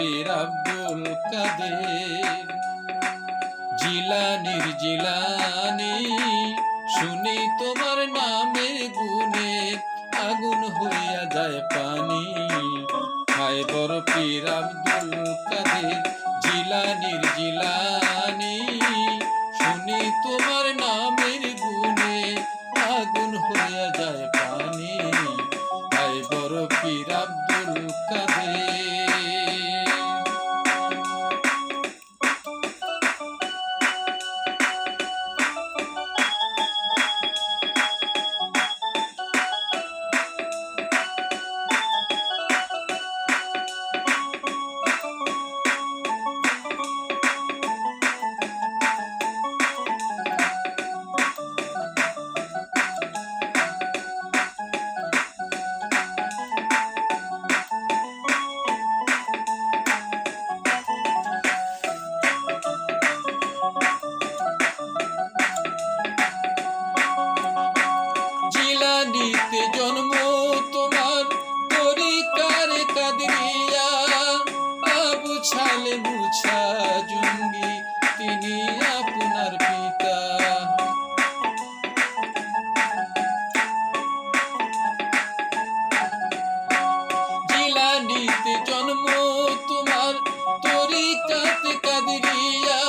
পীর আব্দুল কাদের। জিলানির জিলানি শুনি তোমার নামের গুণে আগুন হইয়া যায় পানি। হায় বড় পীর আব্দুল কাদের জিলানির জিলানি শুনি তোমার নামের গুণে আগুন হইয়া যায় পানি। হায় বড় পীর আব্দুল কাদের। জিলানিতে জন্ম তোমার তরিকার কাদরিয়া, আবু ছালে মুছা জঙ্গি তিনি আপনার পিতা। জিলানিতে জন্ম তোমার তরিকাত কাদরিয়া,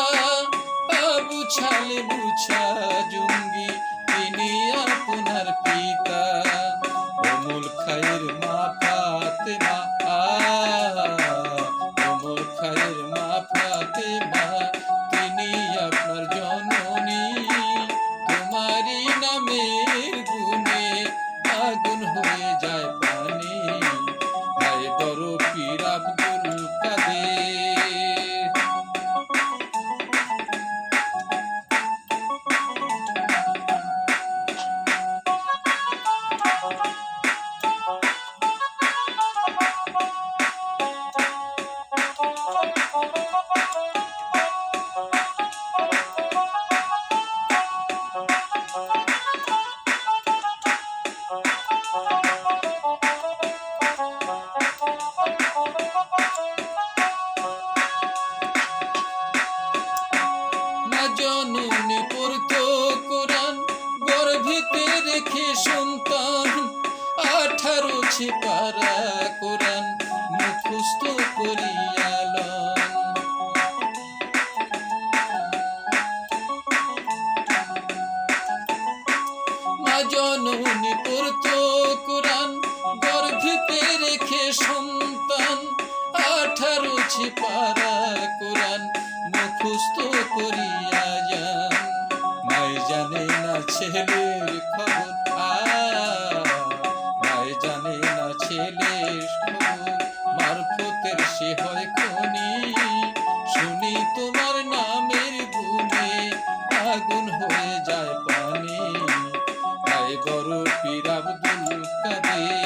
আবু ছালে মুছা জঙ্গি তিনি আপনার পিতা। ওমুল খায়ের মা ফাতেমা, ওমুল খায়ের মা ফাতেমা তিনি আপনার জননী। তোমারই নামের গুণে আগুন হয়ে যায় পানি। হায় বড় পীর আব্দুল কাদের। জননী পড়তো কোরআন গর্ভেতে রেখে সন্তান, 18 ছিপারা কোরআন মুখস্থ করিয়ালন। মা জননী পড়তো কোরআন গর্ভেতে রেখে সন্তান, 18 ছিপারা কোরআন মুখস্থ করিয়া যান। মাই জানে না ছেলের খবর, মাই জানে না ছেলের খবর, মারফতের সে হয় খনি। শুনি তোমার নামের গুণে আগুন হয়ে যায় পানি। হায় বড় পীর আব্দুল কাদের।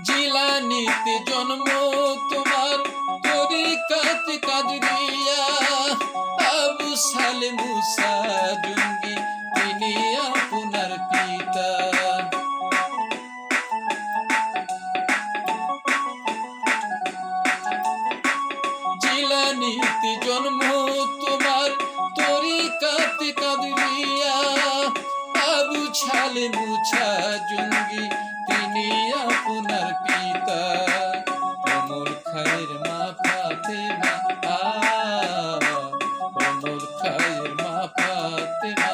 জিলানিতে জন্ম তোমার তরিকাত কাদরিয়া, আবু ছালে মুছা জঙ্গি তিনি আপনার পিতা। জিলানিতে জন্ম তোমার তরিকাত কাদরিয়া, আবু ছালে মুছা জঙ্গি তিনি আপনার পিতা। ওমর খায়ের মা ফাতেমা, ওমর খায়ের মা ফাতেমা